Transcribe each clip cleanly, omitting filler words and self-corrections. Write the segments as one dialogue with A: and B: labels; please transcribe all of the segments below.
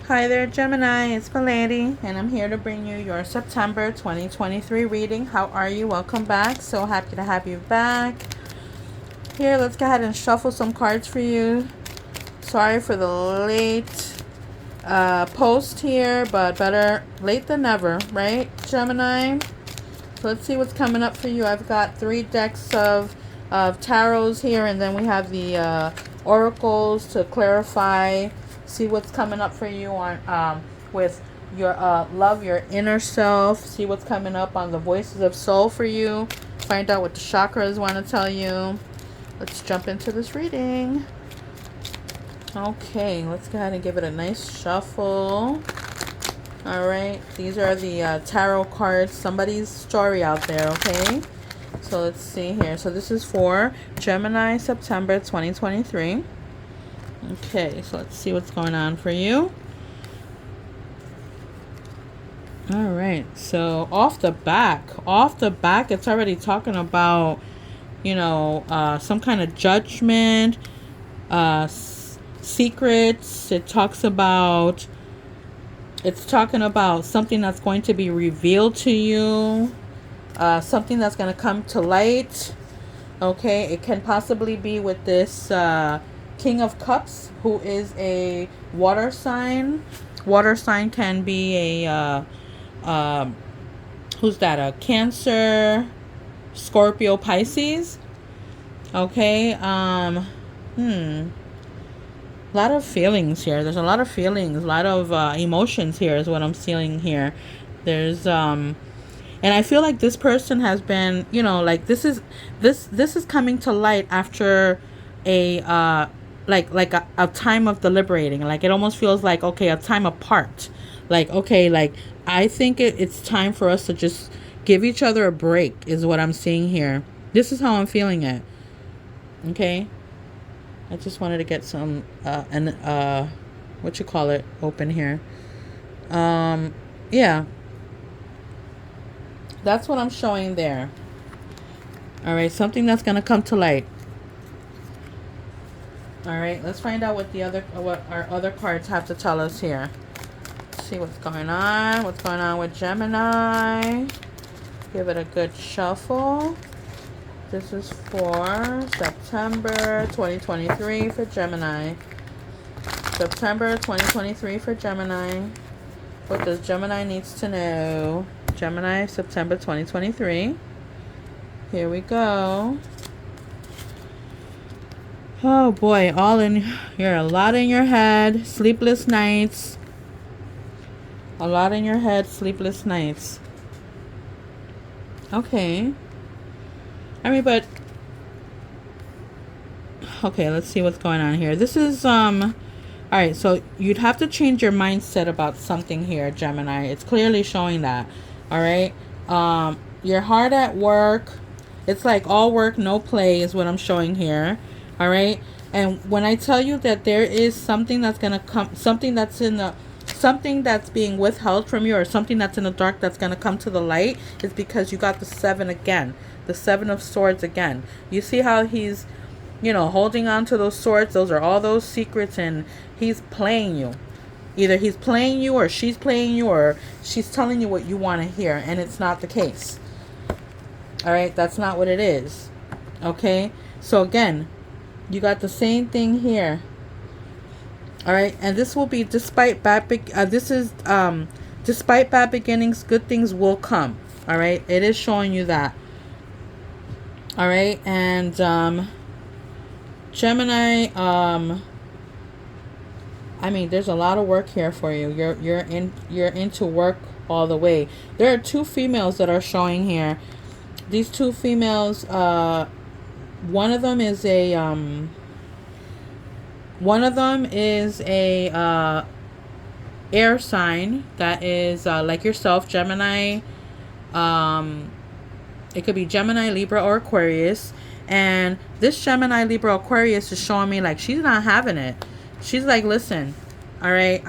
A: Hi there, Gemini. It's Milady, and I'm here to bring you your September 2023 reading. How are you? Welcome back. So happy to have you back. Here, let's go ahead and shuffle some cards for you. Sorry for the late post here, but better late than never, right, Gemini? So let's see what's coming up for you. I've got 3 decks of tarots here, and then we have the oracles to clarify. See what's coming up for you on with your love, your inner self. See what's coming up on the voices of soul for you. Find out what the chakras want to tell you. Let's jump into this reading. Okay, let's go ahead and give it a nice shuffle. All right, these are the tarot cards. Somebody's story out there, okay? So let's see here. So this is for Gemini, September 2023. Okay, so let's see what's going on for you. All right, so off the back, it's already talking about, some kind of judgment, secrets. It's talking about something that's going to be revealed to you, something that's going to come to light. Okay, it can possibly be with this King of Cups, who is a water sign. Water sign can be a who's that? A Cancer, Scorpio, Pisces. Okay. A lot of feelings here. There's a lot of feelings, a lot of emotions here is what I'm feeling here. There's and I feel like this person has been, like this is coming to light after a like a time of deliberating. Like it almost feels like, okay, a time apart. Like, okay, like I think it's time for us to just give each other a break is what I'm seeing here. This is how I'm feeling it. Okay. I just wanted to get some open here. Yeah. That's what I'm showing there. All right, something that's going to come to light. All right, let's find out what our other cards have to tell us here. Let's see what's going on. What's going on with Gemini? Give it a good shuffle. This is for September 2023 for Gemini. September 2023 for Gemini. What does Gemini needs to know? Gemini, September 2023. Here we go. Oh boy, you're a lot in your head. Sleepless nights. A lot in your head, sleepless nights. Okay. Okay, let's see what's going on here. This is, all right, so you'd have to change your mindset about something here, Gemini. It's clearly showing that, all right? You're hard at work. It's like all work, no play is what I'm showing here, all right? And when I tell you that there is something that's going to come, something that's being withheld from you, or something that's in the dark that's going to come to the light, is because you got the 7 again. The 7 of Swords again. You see how he's, holding on to those swords. Those are all those secrets, and he's playing you. Either he's playing you, or she's playing you, or she's telling you what you want to hear, and it's not the case. All right, that's not what it is. Okay, so again, you got the same thing here. All right, and this will be despite bad beginnings, good things will come. All right, it is showing you that. All right, and Gemini, there's a lot of work here for you. You're into work all the way. There are 2 females that are showing here. These 2 females, one of them is a air sign that is like yourself, Gemini. It could be Gemini, Libra, or Aquarius. And this Gemini, Libra, Aquarius is showing me like she's not having it. She's like, listen, all right,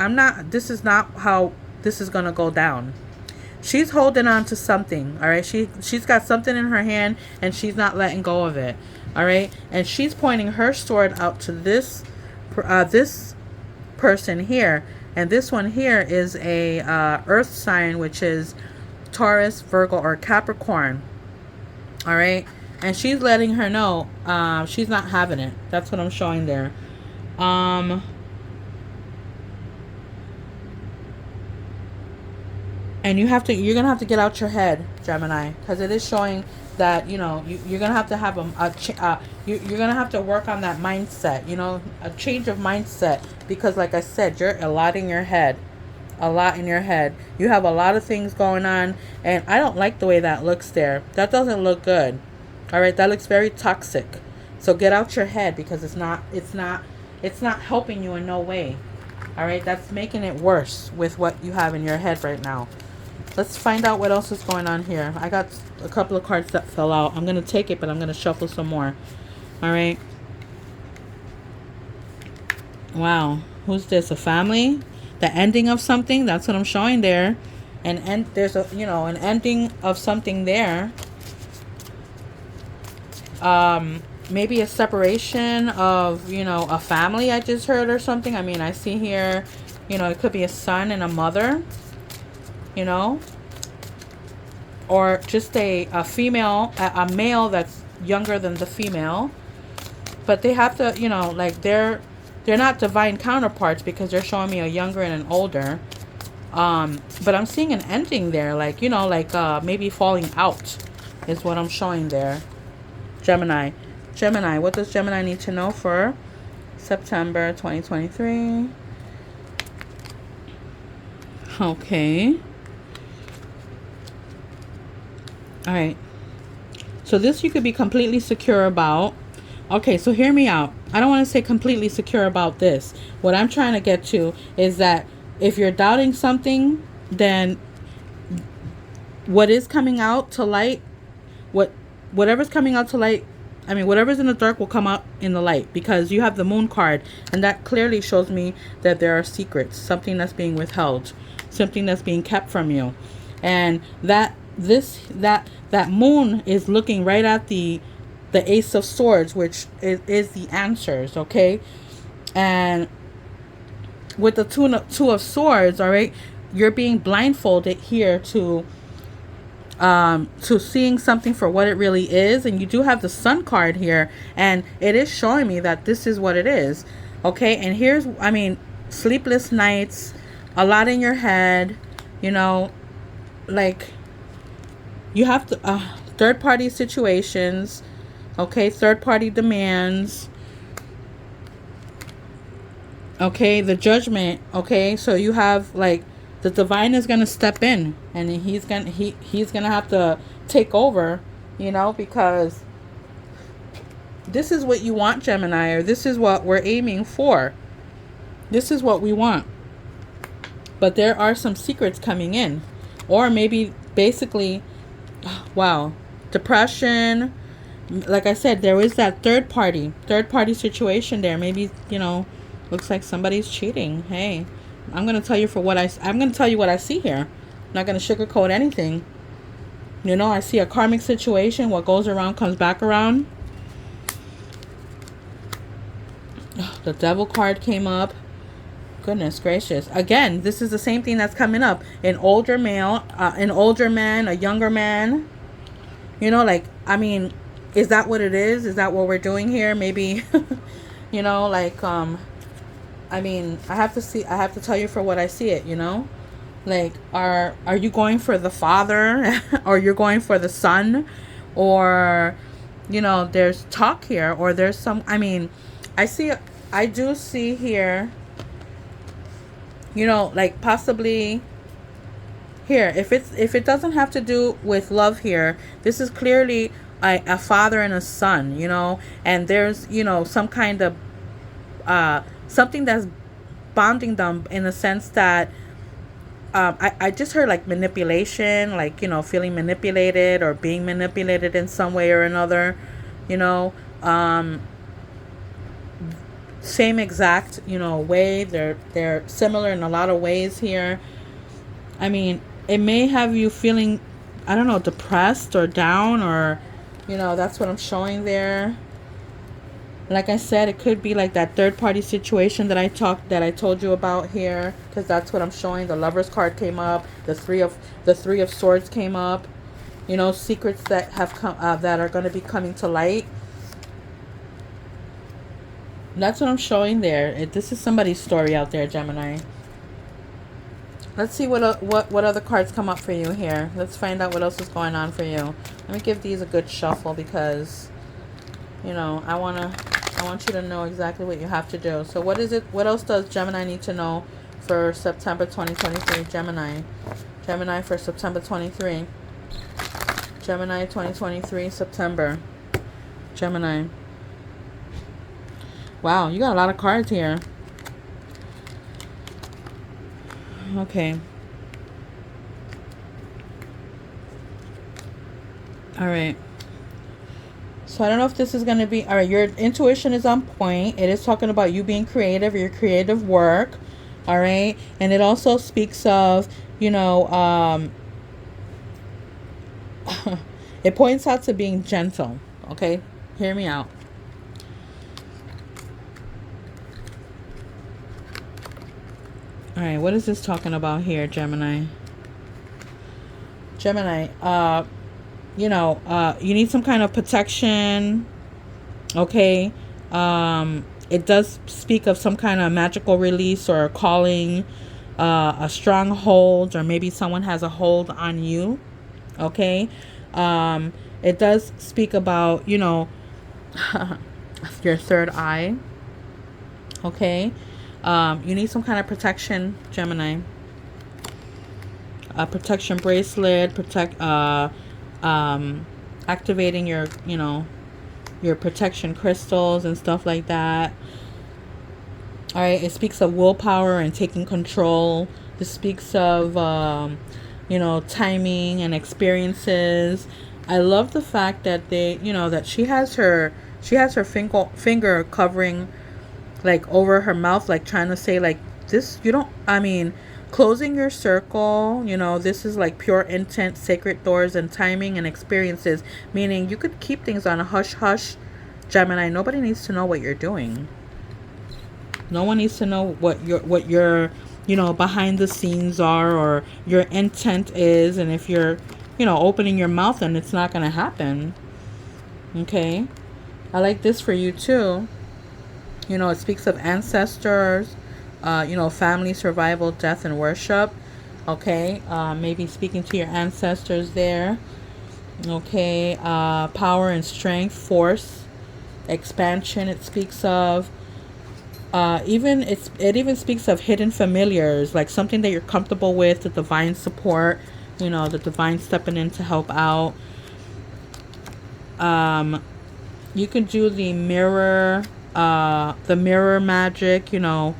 A: this is not how this is going to go down. She's holding on to something, all right? She's got something in her hand, and she's not letting go of it, all right? And she's pointing her sword out to this person here, And this one here is a earth sign, which is Taurus, Virgo, or Capricorn. All right. And she's letting her know she's not having it. That's what I'm showing there. And you're gonna have to get out your head, Gemini, because it is showing that you're gonna have to have you're gonna have to work on that mindset, a change of mindset, because like I said, you're a lot in your head. You have a lot of things going on, and I don't like the way that looks there. That doesn't look good. All right, that looks very toxic. So get out your head, because it's not helping you in no way. All right, that's making it worse with what you have in your head right now. Let's find out what else is going on here. I got a couple of cards that fell out. I'm going to take it, but I'm going to shuffle some more. All right. Wow. Who's this? A family? The ending of something? That's what I'm showing there. And there's an ending of something there. Maybe a separation of, a family I just heard or something. I mean, I see here, it could be a son and a mother. Or just a female, a male that's younger than the female, but they have to, like they're not divine counterparts, because they're showing me a younger and an older. But I'm seeing an ending there, like maybe falling out is what I'm showing there. Gemini, what does Gemini need to know for September 2023? Okay. All right. So this you could be completely secure about. Okay, so hear me out. I don't want to say completely secure about this. What I'm trying to get to is that if you're doubting something, then what is coming out to light, whatever's coming out to light, I mean, whatever's in the dark will come out in the light, because you have the moon card, and that clearly shows me that there are secrets, something that's being withheld, something that's being kept from you. And that moon is looking right at the Ace of Swords, which is the answers, okay? And with the two of Swords, all right, you're being blindfolded here to seeing something for what it really is. And you do have the Sun card here, and it is showing me that this is what it is, okay? And here's, I mean, sleepless nights, a lot in your head, like you have to third party situations, okay, third party demands, okay, the Judgment, okay? So you have, like, the divine is going to step in, and he's going to have to take over, because this is what you want, Gemini, or this is what we're aiming for. This is what we want. But there are some secrets coming in, or maybe basically, wow, depression. Like I said, there is that third party situation there. Maybe, looks like somebody's cheating. Hey, I'm going to tell you what I see here. I'm not going to sugarcoat anything. I see a karmic situation. What goes around comes back around. The Devil card came up. Goodness gracious. Again, this is the same thing that's coming up. An older male, an older man, a younger man. I mean, is that what it is? Is that what we're doing here? Maybe, I mean, I have to tell you for what I see it, Like, are you going for the father or you're going for the son? Or, there's talk here, or there's some, I mean, I do see here, like possibly here, if it doesn't have to do with love here, this is clearly a father and a son, and there's, some kind of, something that's bonding them, in the sense that, I just heard like manipulation, like, feeling manipulated or being manipulated in some way or another, same exact, way. They're similar in a lot of ways here. I mean, it may have you feeling, I don't know, depressed or down, or, that's what I'm showing there. Like I said, it could be like that third party situation that I told you about here, because that's what I'm showing. The Lovers card came up. The three of swords came up. You know, secrets that have come that are going to be coming to light. That's what I'm showing there. This is somebody's story out there, Gemini. Let's see what other cards come up for you here. Let's find out what else is going on for you. Let me give these a good shuffle because, you know, I want you to know exactly what you have to do. So what is it? What else does Gemini need to know for September 2023? Gemini for September 23. Gemini 2023 September. Gemini. Wow, you got a lot of cards here. Okay. All right. So I don't know if this is going to be... All right, your intuition is on point. It is talking about you being creative, your creative work. All right. And it also speaks of, you know, it points out to being gentle. Okay. Hear me out. All right. What is this talking about here, Gemini? Gemini, you know, you need some kind of protection. Okay. It does speak of some kind of magical release or calling, a strong hold, or maybe someone has a hold on you. Okay. It does speak about, you know, your third eye. Okay. You need some kind of protection, Gemini. A protection bracelet, activating your, you know, your protection crystals and stuff like that. All right. It speaks of willpower and taking control. This speaks of, you know, timing and experiences. I love the fact that they, you know, that she has her finger covering, like, over her mouth, like trying to say, like, this, you don't, I mean, closing your circle, you know, this is like pure intent, sacred doors, and timing and experiences, meaning you could keep things on a hush hush, Gemini. Nobody needs to know what you're doing. No one needs to know what your you know, behind the scenes are, or your intent is. And if you're, you know, opening your mouth, then it's not going to happen. Okay. I like this for you too. You know, it speaks of ancestors, you know, family, survival, death, and worship. Okay. Maybe speaking to your ancestors there. Okay. Power and strength, force, expansion. It speaks of, it even speaks of hidden familiars, like something that you're comfortable with, the divine support, you know, the divine stepping in to help out. You can do the mirror magic, you know,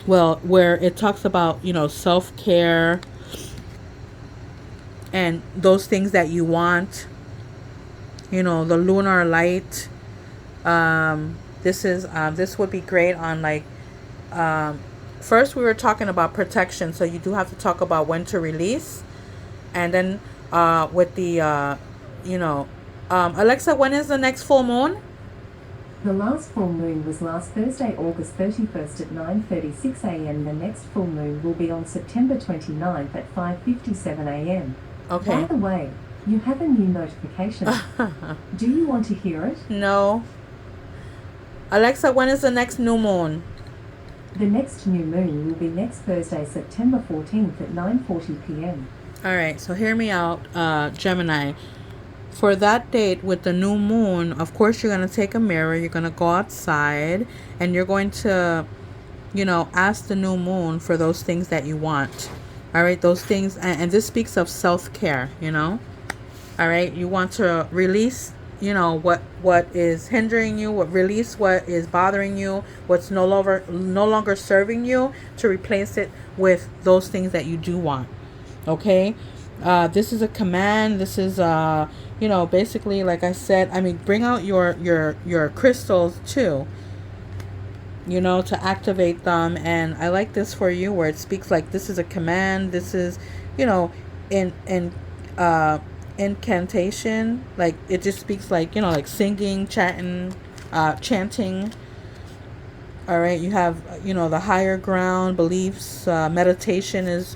A: well, where it talks about, you know, self-care and those things that you want, you know, the lunar light. This would be great on, like, first we were talking about protection, so you do have to talk about when to release. And then with the you know, Alexa, when is the next full moon?
B: The last full moon was last Thursday, August 31st at 9:36 a.m. The next full moon will be on September 29th at 5:57 a.m.
A: Okay.
B: By the way, you have a new notification. Do you want to hear it?
A: No. Alexa, when is the next new moon?
B: The next new moon will be next Thursday, September 14th at 9:40 p.m.
A: All right, so hear me out, Gemini. For that date with the new moon, of course, you're going to take a mirror, you're going to go outside, and you're going to, you know, ask the new moon for those things that you want. All right, those things, and this speaks of self-care, you know. All right, you want to release, you know, what is hindering you, release what is bothering you, what's no longer serving you, to replace it with those things that you do want. Okay. This is a command. This is you know, basically, like I said, I mean, bring out your crystals too, you know, to activate them. And I like this for you, where it speaks like this is a command. This is, you know, in incantation, like it just speaks like, you know, like singing, chatting, chanting. All right, you have, the higher ground beliefs. Meditation is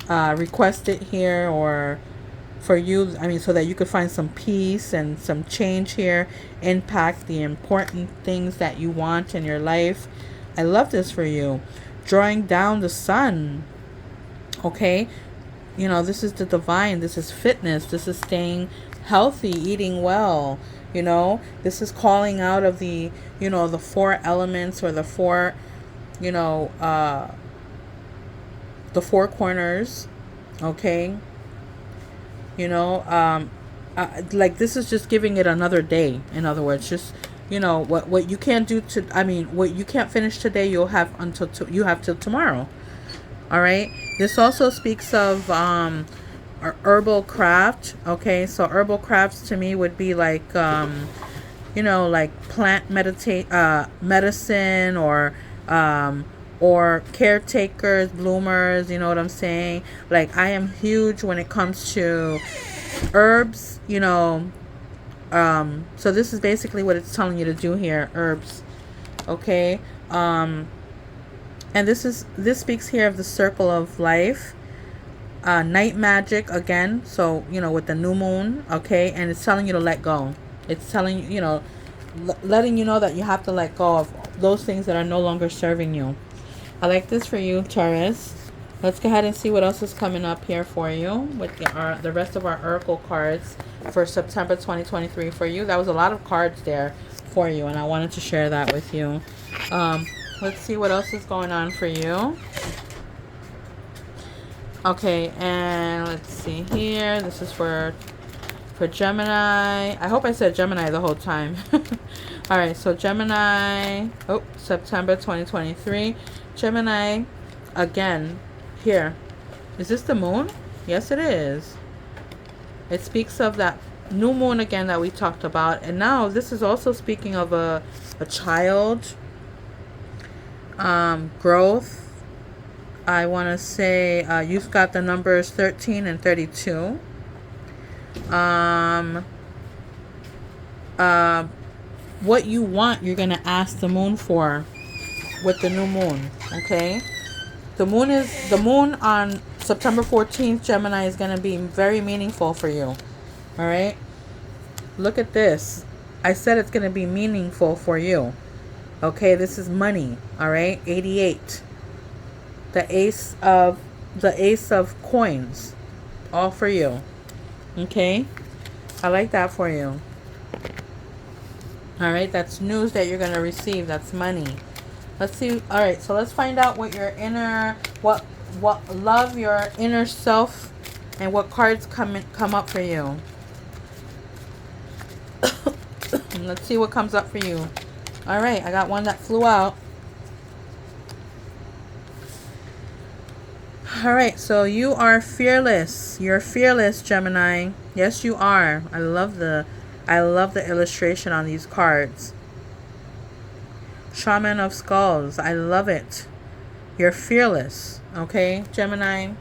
A: requested here, or for you, I mean, so that you could find some peace and some change here, impact the important things that you want in your life. I love this for you. Drawing down the sun. Okay, this is the divine. This is fitness. This is staying healthy, eating well. This is calling out of the four elements, or the four, the four corners. Okay. Like, this is just giving it another day. In other words, just, what you can't do what you can't finish today, you'll have you have till tomorrow. All right. This also speaks of herbal craft. Okay, so herbal crafts to me would be like like plant medicine, or caretakers, bloomers. You know what I'm saying? Like, I am huge when it comes to herbs. So this is basically what it's telling you to do here. Herbs. Okay. And this speaks here of the circle of life. Night magic again. So, with the new moon. Okay. And it's telling you to let go. It's telling you, letting you know that you have to let go of those things that are no longer serving you. I like this for you, Taurus. Let's go ahead and see what else is coming up here for you with the rest of our oracle cards for September 2023 for you. That was a lot of cards there for you, and I wanted to share that with you. Let's see what else is going on for you. Okay, and let's see here. This is for Gemini. I hope I said Gemini the whole time. All right, so Gemini. Oh, September 2023. Gemini, again, here. Is this the moon? Yes, it is. It speaks of that new moon again that we talked about. And now this is also speaking of a child, growth. I want to say you've got the numbers 13 and 32. What you want, you're going to ask the moon for with the new moon. Okay, the moon on September 14th, Gemini, is going to be very meaningful for you. All right, look at this. I said it's going to be meaningful for you. Okay, this is money. All right, 88, the ace of coins, all for you. Okay, I like that for you. All right, that's news that you're going to receive. That's money. Let's see. All right, so let's find out what your what love your inner self, and what cards come up for you. Let's see what comes up for you. All right, I got one that flew out. All right, so you are fearless. You're fearless, Gemini. Yes, you are. I love the illustration on these cards. Shaman of Skulls. I love it. You're fearless. Okay, Gemini.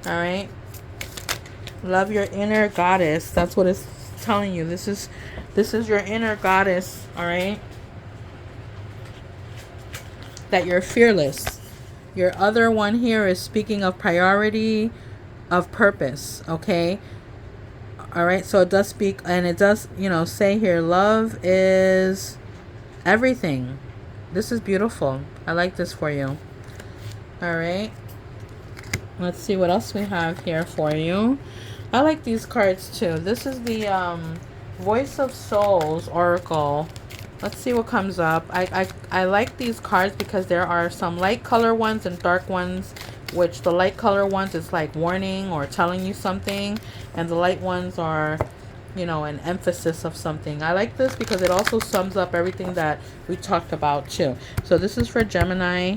A: All right. Love your inner goddess. That's what it's telling you. This is your inner goddess. All right. That you're fearless. Your other one here is speaking of priority, of purpose. Okay. All right. So it does speak, and it does, say here, love is everything. This is beautiful. I like this for you. All right. Let's see what else we have here for you. I like these cards too. This is the Voice of Souls Oracle. Let's see what comes up. I like these cards because there are some light color ones and dark ones, which the light color ones is like warning or telling you something, and the light ones are, an emphasis of something. I like this because it also sums up everything that we talked about too. So this is for Gemini,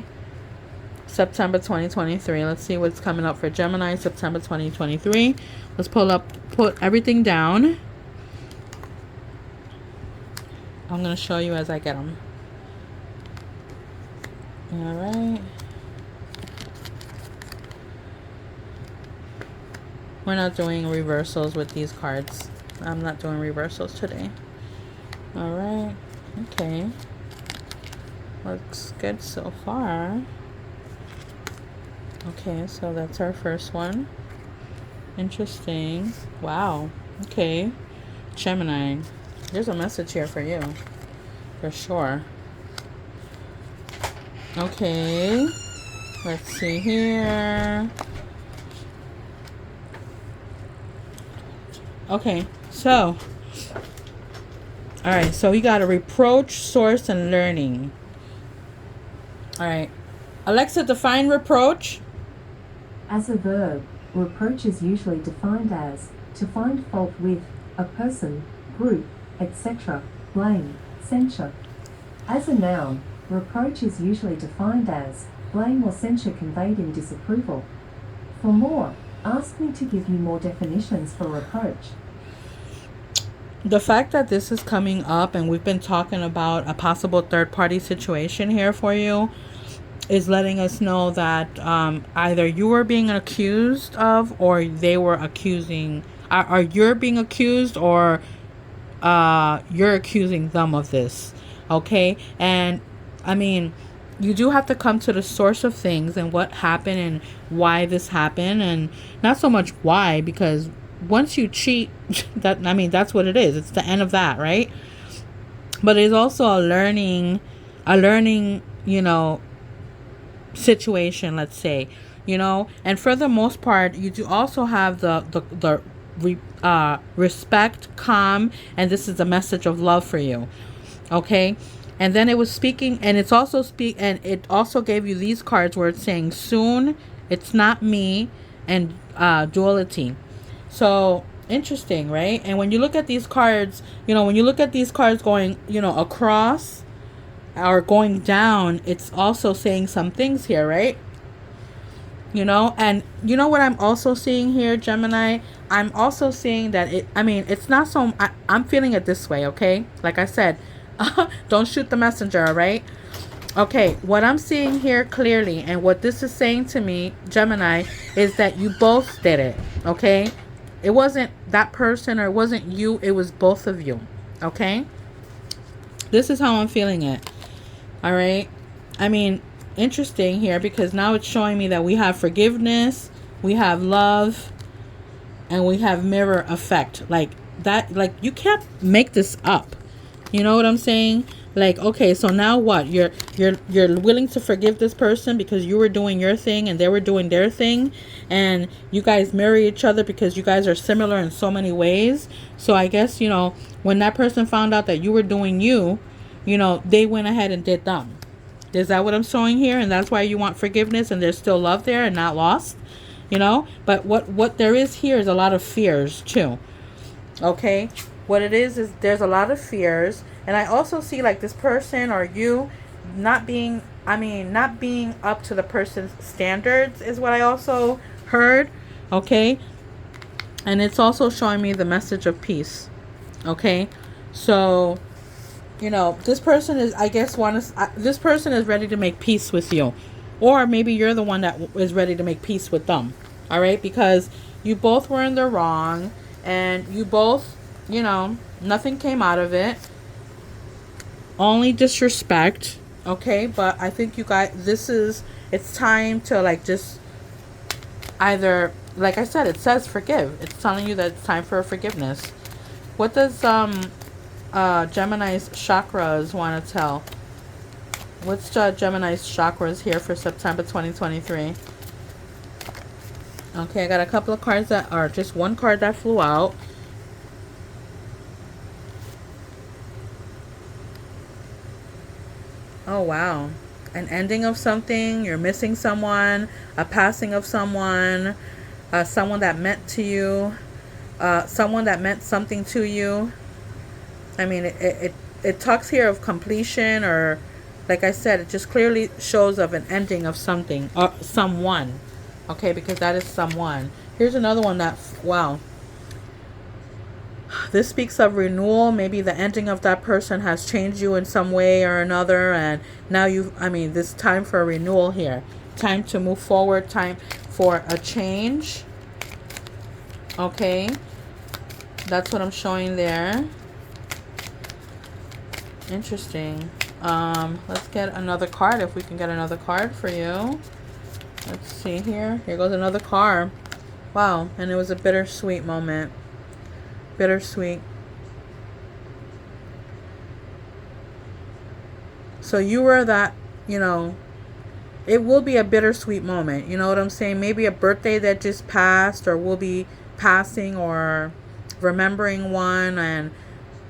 A: September 2023. Let's see what's coming up for Gemini, September 2023. Let's put everything down. I'm going to show you as I get them. All right. We're not doing reversals with these cards. I'm not doing reversals today. Okay. Looks good so far. Okay, so that's our first one. Interesting. Wow. Okay. Gemini. There's a message here for you. For sure. Okay. Let's see here. Okay. So. Alright. So we got a reproach, source, and learning. Alright. Alexa, define reproach.
B: As a verb, reproach is usually defined as to find fault with a person, group, etc., blame, censure. As a noun, reproach is usually defined as blame or censure conveyed in disapproval. For more, ask me to give you more definitions for reproach.
A: The fact that this is coming up and we've been talking about a possible third-party situation here for you is letting us know that either you were being accused of, or they were accusing, or you're being accused, or you're accusing them of this. Okay? And I mean, you do have to come to the source of things and what happened and why this happened, and not so much why, because once you cheat, that, I mean, that's what it is. It's the end of that, right? But it's also a learning, you know, situation, let's say, you know. And for the most part, you do also have the respect, calm, and this is a message of love for you. Okay. And then it was speaking, and it's also and it also gave you these cards where it's saying soon, it's not me, and duality. So interesting, right? And when you look at these cards, you know, when you look at these cards going, you know, across or going down, it's also saying some things here, right? You know, and you know what I'm also seeing here, Gemini? I'm also seeing that it's not so, I'm feeling it this way, okay? Like I said, don't shoot the messenger, all right? Okay, what I'm seeing here clearly, and what this is saying to me, Gemini, is that you both did it, okay? It wasn't that person, or it wasn't you, it was both of you, okay? This is how I'm feeling it, all right? I mean, interesting here, because now it's showing me that we have forgiveness, we have love, and we have mirror effect. Like that, like you can't make this up. You know what I'm saying? Like, okay, so now what? You're willing to forgive this person because you were doing your thing and they were doing their thing, and you guys marry each other because you guys are similar in so many ways. So I guess, you know, when that person found out that you were doing you, you know, they went ahead and did them. Is that what I'm showing here? And that's why you want forgiveness, and there's still love there and not lost, you know? But what there is here is a lot of fears too. Okay? What it is there's a lot of fears. And I also see like this person or you not being up to the person's standards is what I also heard. Okay? And it's also showing me the message of peace. Okay? So, you know, this person is, I guess, this person is ready to make peace with you. Or maybe you're the one that is ready to make peace with them. All right? Because you both were in the wrong, and you both, you know, nothing came out of it. Only disrespect. Okay? But I think you guys, it's time to like just either, like I said, it says forgive. It's telling you that it's time for forgiveness. What does Gemini's chakras want to tell? What's Gemini's chakras here for September 2023? Okay, I got a couple of cards that are just one card that flew out. Oh, wow. An ending of something. You're missing someone. A passing of someone. Someone that meant to you. Someone that meant something to you. I mean, it talks here of completion, or like I said, it just clearly shows of an ending of something or someone. Okay, because that is someone. Here's another one that, wow. This speaks of renewal. Maybe the ending of that person has changed you in some way or another, and now this time for a renewal here. Time to move forward, time for a change. Okay. That's what I'm showing there. Interesting. Let's get another card if we can get another card for you. Let's see here. Here goes another card. Wow, and it was a bittersweet moment. Bittersweet. So you were that, you know, it will be a bittersweet moment. You know what I'm saying? Maybe a birthday that just passed, or will be passing, or remembering one, and,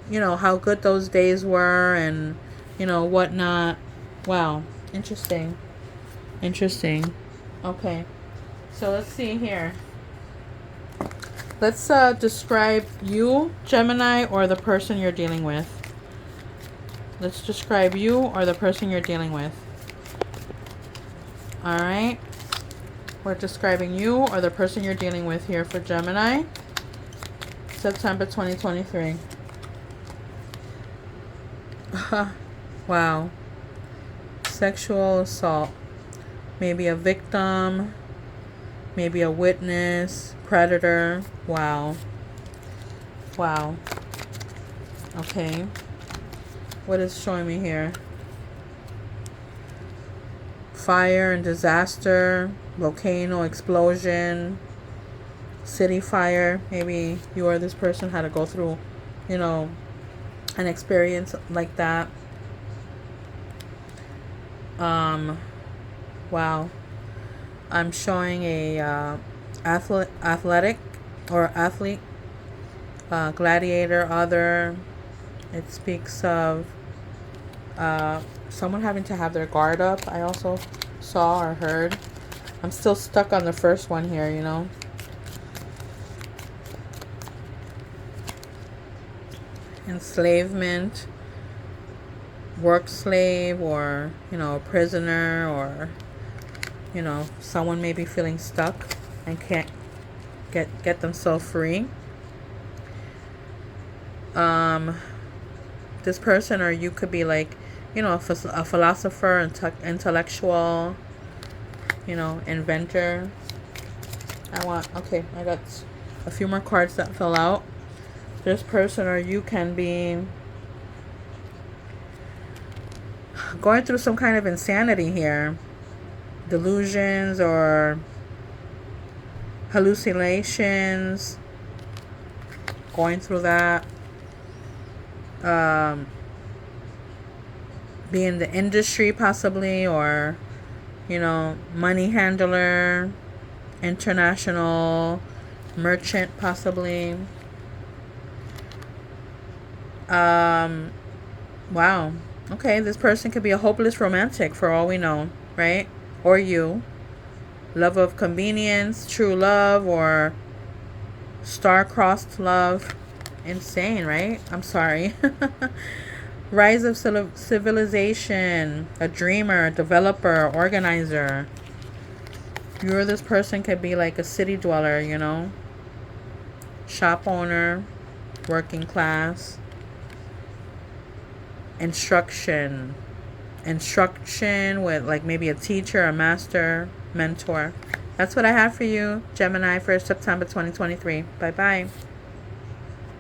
A: you know, how good those days were, and, you know, whatnot. Wow. Interesting. Interesting. Okay. So let's see here. Let's describe you, Gemini, or the person you're dealing with. Let's describe you or the person you're dealing with. All right. We're describing you or the person you're dealing with here for Gemini. September 2023. Wow. Sexual assault. Maybe a victim. Maybe a witness. Predator. Wow. Wow. Okay. What is showing me here? Fire and disaster. Volcano explosion. City fire. Maybe you or this person had to go through, you know, an experience like that. Wow. I'm showing a athletic or athlete, gladiator, other. It speaks of someone having to have their guard up. I also saw or heard. I'm still stuck on the first one here, you know. Enslavement, work slave, or, you know, a prisoner, or, you know, someone may be feeling stuck and can't get themselves free. This person or you could be like, you know, a philosopher, intellectual, you know, inventor. Okay, I got a few more cards that fell out. This person or you can be going through some kind of insanity here. Delusions or hallucinations. Going through that. Be in the industry possibly, or, you know, money handler, international merchant possibly. Wow. Okay, this person could be a hopeless romantic for all we know, right? Or you. Love of convenience, true love, or star-crossed love. Insane, right? I'm sorry. Rise of civilization, a dreamer, developer, organizer. You or this person could be like a city dweller, you know? Shop owner, working class. Instruction with like maybe a teacher, a master, mentor. That's what I have for you, Gemini, for September 2023. Bye bye.